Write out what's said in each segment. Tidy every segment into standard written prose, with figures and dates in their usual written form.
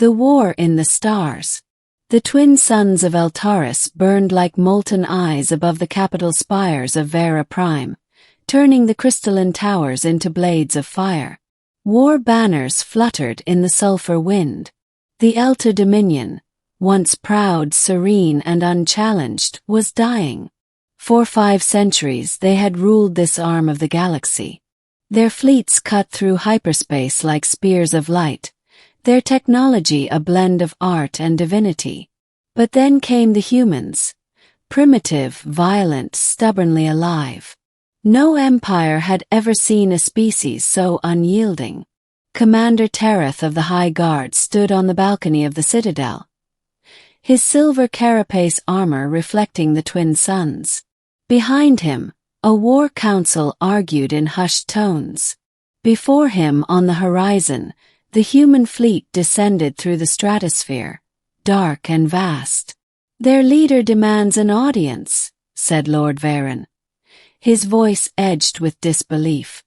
The war in the stars. The twin suns of Eltaris burned like molten eyes above the capital spires of Vera Prime, turning the crystalline towers into blades of fire. War banners fluttered in the sulfur wind. The Elta Dominion, once proud, serene, and unchallenged, was dying. For 5 centuries they had ruled this arm of the galaxy. Their fleets cut through hyperspace like spears of light, their technology a blend of art and divinity. But then came the humans, primitive, violent, stubbornly alive. No empire had ever seen a species so unyielding. Commander Tereth of the High Guard stood on the balcony of the citadel, his silver carapace armor reflecting the twin suns. Behind him, a war council argued in hushed tones. Before him, on the horizon, the human fleet descended through the stratosphere, dark and vast. "Their leader demands an audience," said Lord Varen, his voice edged with disbelief.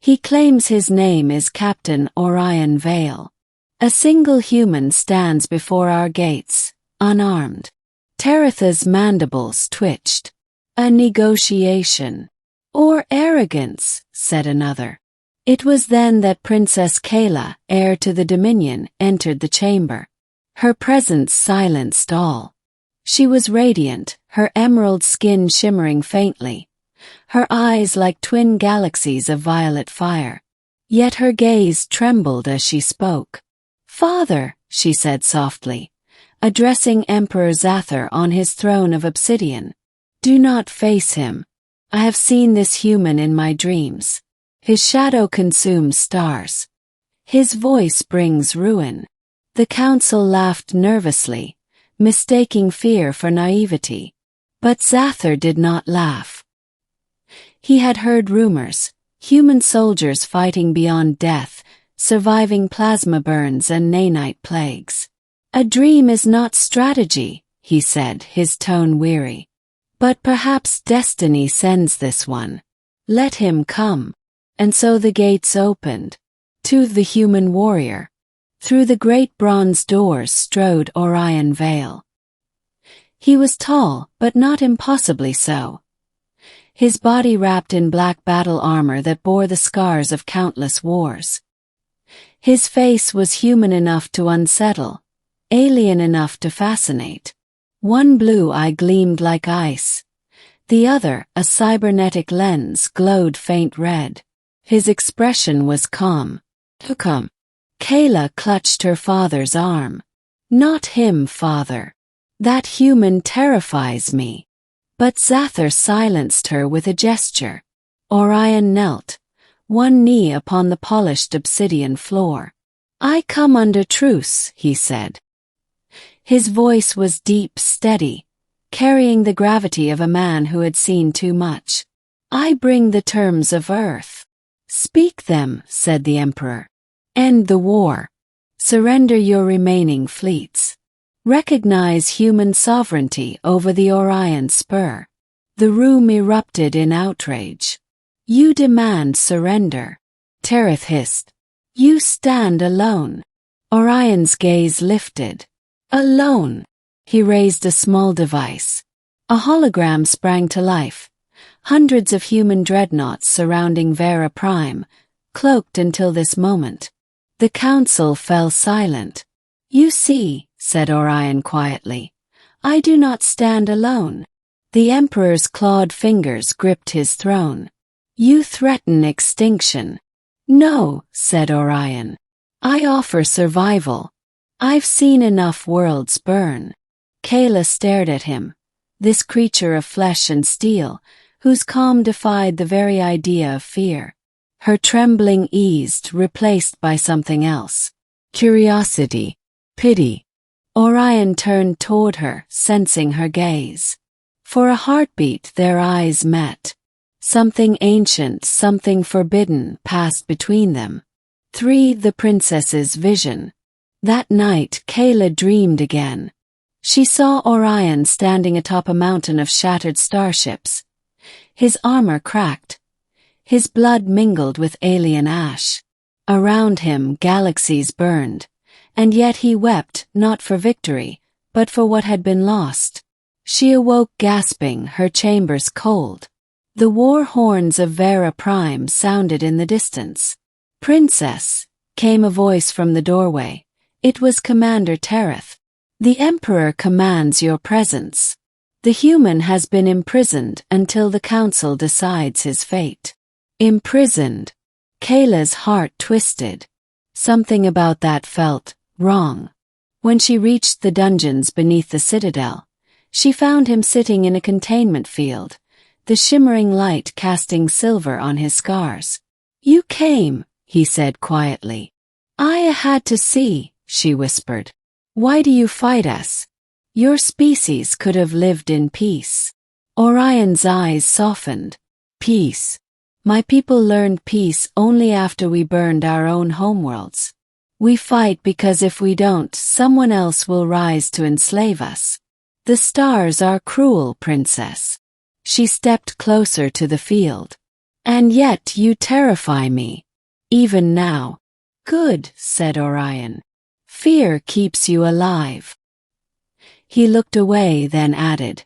"He claims his name is Captain Orion Vale. A single human stands before our gates, unarmed." Teretha's mandibles twitched. "A negotiation. Or arrogance," said another. It was then that Princess Kayla, heir to the Dominion, entered the chamber. Her presence silenced all. She was radiant, her emerald skin shimmering faintly, her eyes like twin galaxies of violet fire. Yet her gaze trembled as she spoke. "Father," she said softly, addressing Emperor Zathar on his throne of obsidian, "do not face him. I have seen this human in my dreams. His shadow consumes stars. His voice brings ruin." The council laughed nervously, mistaking fear for naivety. But Zathar did not laugh. He had heard rumors, human soldiers fighting beyond death, surviving plasma burns and nanite plagues. "A dream is not strategy," he said, his tone weary. "But perhaps destiny sends this one. Let him come." And so the gates opened. To the human warrior. Through the great bronze doors strode Orion Vale. He was tall, but not impossibly so. His body wrapped in black battle armor that bore the scars of countless wars. His face was human enough to unsettle, alien enough to fascinate. One blue eye gleamed like ice. The other, a cybernetic lens, glowed faint red. His expression was calm. "Come." Kayla clutched her father's arm. "Not him, father. That human terrifies me." But Zathar silenced her with a gesture. Orion knelt, one knee upon the polished obsidian floor. "I come under truce," he said. His voice was deep, steady, carrying the gravity of a man who had seen too much. "I bring the terms of Earth." "Speak them," said the Emperor. "End the war. Surrender your remaining fleets. Recognize human sovereignty over the Orion Spur." The room erupted in outrage. "You demand surrender," Tereth hissed. "You stand alone." Orion's gaze lifted. "Alone." He raised a small device. A hologram sprang to life. Hundreds of human dreadnoughts surrounding Vera Prime, cloaked until this moment. The council fell silent. "You see," said Orion quietly, "I do not stand alone." The Emperor's clawed fingers gripped his throne. "You threaten extinction." "No," said Orion. "I offer survival. I've seen enough worlds burn." Kayla stared at him, this creature of flesh and steel, whose calm defied the very idea of fear. Her trembling eased, replaced by something else. Curiosity. Pity. Orion turned toward her, sensing her gaze. For a heartbeat their eyes met. Something ancient, something forbidden, passed between them. The princess's vision. That night Kayla dreamed again. She saw Orion standing atop a mountain of shattered starships. His armor cracked. His blood mingled with alien ash. Around him galaxies burned, And yet he wept, not for victory, but for what had been lost. She awoke gasping, her chambers cold. The war horns of Vera Prime sounded in the distance. "Princess," came a voice from the doorway. It was Commander Tereth. "The Emperor commands your presence. The human has been imprisoned until the council decides his fate." Imprisoned. Kayla's heart twisted. Something about that felt wrong. When she reached the dungeons beneath the citadel, she found him sitting in a containment field, the shimmering light casting silver on his scars. "You came," he said quietly. "I had to see," she whispered. "Why do you fight us? Your species could have lived in peace." Orion's eyes softened. "Peace. My people learned peace only after we burned our own homeworlds. We fight because if we don't, someone else will rise to enslave us. The stars are cruel, Princess." She stepped closer to the field. "And yet you terrify me. Even now." "Good," said Orion. "Fear keeps you alive." He looked away, then added,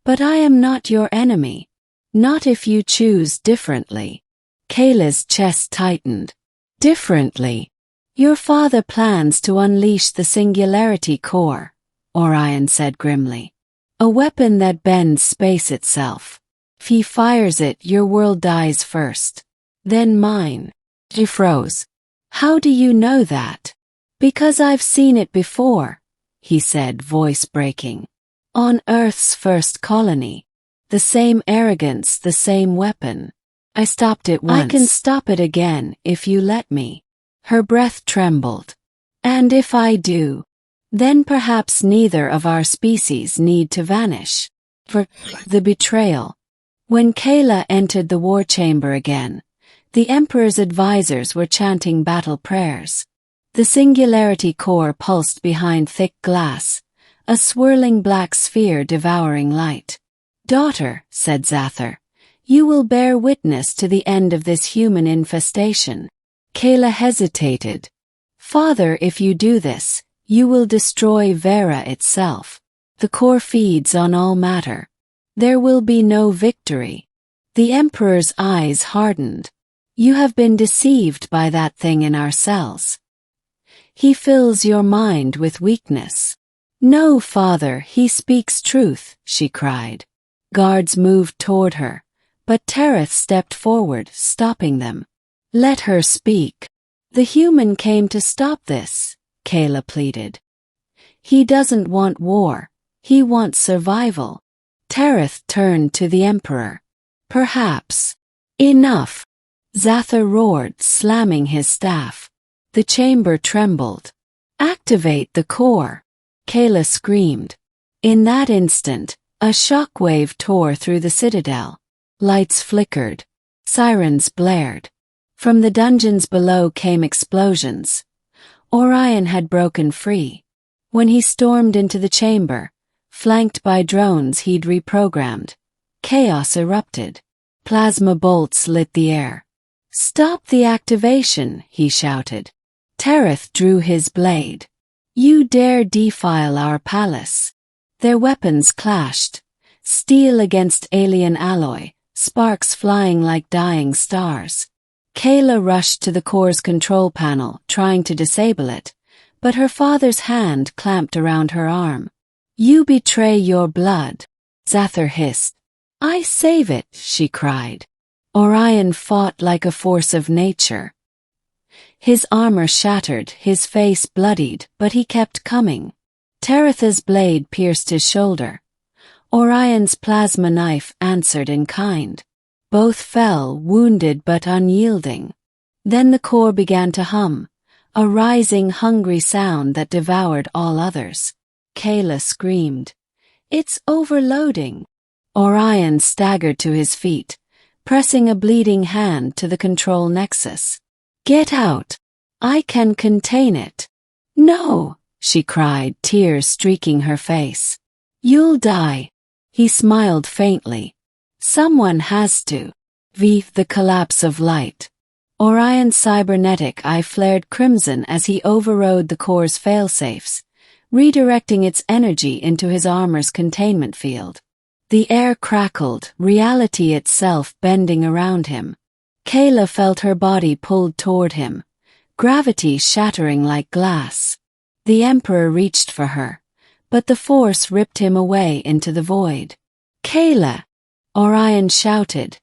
"But I am not your enemy. Not if you choose differently." Kayla's chest tightened. "Differently? Your father plans to unleash the Singularity Core," Orion said grimly. "A weapon that bends space itself. If he fires it, your world dies first. Then mine." She froze. "How do you know that?" "Because I've seen it before," he said, voice breaking. "On Earth's first colony. The same arrogance, the same weapon. I stopped it once. I can stop it again if you let me." Her breath trembled. "And if I do, then perhaps neither of our species need to vanish." For the betrayal. When Kayla entered the war chamber again, the Emperor's advisors were chanting battle prayers. The Singularity Core pulsed behind thick glass, a swirling black sphere devouring light. "Daughter," said Zather, "you will bear witness to the end of this human infestation." Kayla hesitated. "Father, if you do this, you will destroy Vera itself. The core feeds on all matter. There will be no victory." The Emperor's eyes hardened. "You have been deceived by that thing in our cells. He fills your mind with weakness." "No, Father, he speaks truth," she cried. Guards moved toward her, but Tereth stepped forward, stopping them. "Let her speak." "The human came to stop this," Kayla pleaded. "He doesn't want war. He wants survival." Tereth turned to the Emperor. "Perhaps." "Enough!" Zather roared, slamming his staff. The chamber trembled. "Activate the core!" Kayla screamed. In that instant, a shockwave tore through the citadel. Lights flickered. Sirens blared. From the dungeons below came explosions. Orion had broken free. When he stormed into the chamber, flanked by drones he'd reprogrammed, chaos erupted. Plasma bolts lit the air. "Stop the activation," he shouted. Tereth drew his blade. "You dare defile our palace." Their weapons clashed. Steel against alien alloy, sparks flying like dying stars. Kayla rushed to the core's control panel, trying to disable it, but her father's hand clamped around her arm. "You betray your blood," Zather hissed. "I save it," she cried. Orion fought like a force of nature. His armor shattered, his face bloodied, but he kept coming. Tereth's blade pierced his shoulder. Orion's plasma knife answered in kind. Both fell, wounded but unyielding. Then the core began to hum, a rising, hungry sound that devoured all others. Kayla screamed. "It's overloading." Orion staggered to his feet, pressing a bleeding hand to the control nexus. "Get out! I can contain it." "No!" she cried, tears streaking her face. "You'll die." He smiled faintly. "Someone has to." The collapse of light. Orion's cybernetic eye flared crimson as he overrode the core's failsafes, redirecting its energy into his armor's containment field. The air crackled, reality itself bending around him. Kayla felt her body pulled toward him, gravity shattering like glass. The Emperor reached for her, but the force ripped him away into the void. "Kayla!" Orion shouted,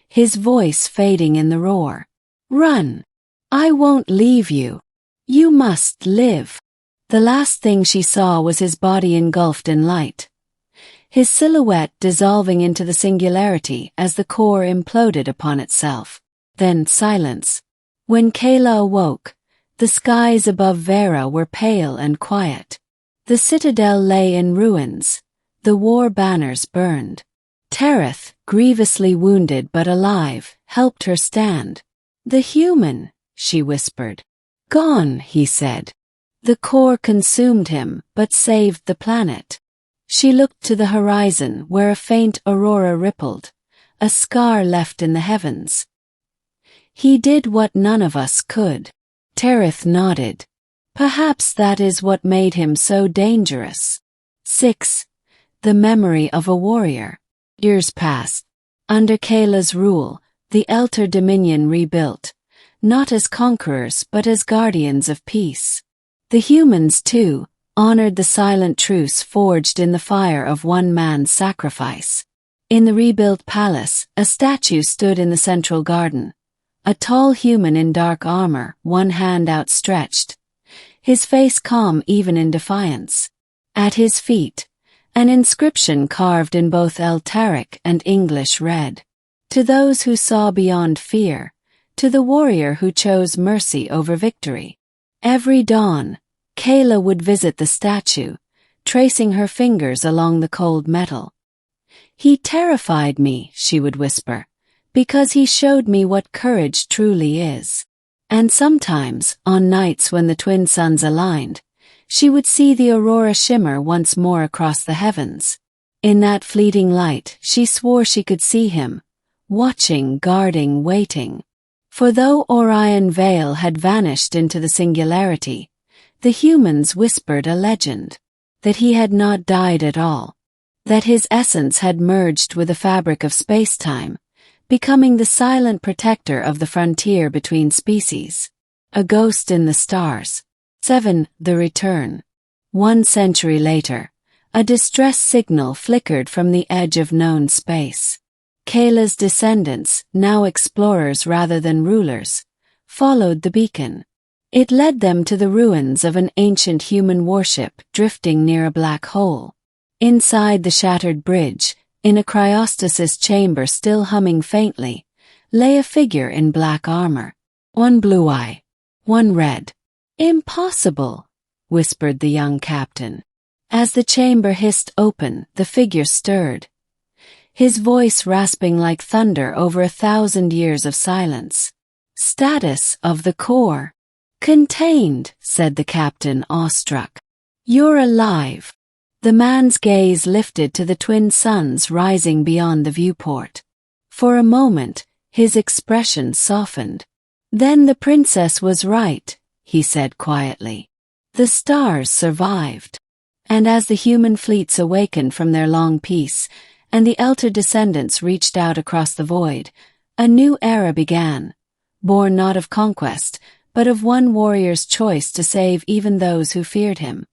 his voice fading in the roar. "Run! I won't leave you. You must live." The last thing she saw was his body engulfed in light, his silhouette dissolving into the singularity as the core imploded upon itself. Then silence. When Kayla awoke, the skies above Vera were pale and quiet. The citadel lay in ruins, the war banners burned. Terith, grievously wounded but alive, helped her stand. "The human," she whispered. "Gone," he said. The core consumed him, but saved the planet. She looked to the horizon where a faint aurora rippled, a scar left in the heavens. "He did what none of us could." Terith nodded. "Perhaps that is what made him so dangerous." 6. The memory of a warrior. Years passed. Under Kayla's rule, the Elter Dominion rebuilt, not as conquerors but as guardians of peace. The humans, too, honored the silent truce forged in the fire of one man's sacrifice. In the rebuilt palace, a statue stood in the central garden. A tall human in dark armor, one hand outstretched, his face calm even in defiance. At his feet, an inscription carved in both Eltaric and English read, "To those who saw beyond fear, to the warrior who chose mercy over victory." Every dawn, Kayla would visit the statue, tracing her fingers along the cold metal. "He terrified me," she would whisper, "because he showed me what courage truly is." And sometimes, on nights when the twin suns aligned, she would see the aurora shimmer once more across the heavens. In that fleeting light, she swore she could see him, watching, guarding, waiting. For though Orion Vale had vanished into the singularity, the humans whispered a legend, that he had not died at all, that his essence had merged with the fabric of space-time, becoming the silent protector of the frontier between species. A ghost in the stars. 7. The return. 1 century later, a distress signal flickered from the edge of known space. Kayla's descendants, now explorers rather than rulers, followed the beacon. It led them to the ruins of an ancient human warship drifting near a black hole. Inside the shattered bridge, in a cryostasis chamber still humming faintly, lay a figure in black armor. One blue eye, one red. "Impossible," whispered the young captain. As the chamber hissed open, the figure stirred, his voice rasping like thunder over 1,000 years of silence. "Status of the core." "Contained," said the captain, awestruck. "You're alive." The man's gaze lifted to the twin suns rising beyond the viewport. For a moment, his expression softened. "Then the princess was right," he said quietly. "The stars survived." And as the human fleets awakened from their long peace, and the Elter descendants reached out across the void, a new era began, born not of conquest, but of one warrior's choice to save even those who feared him.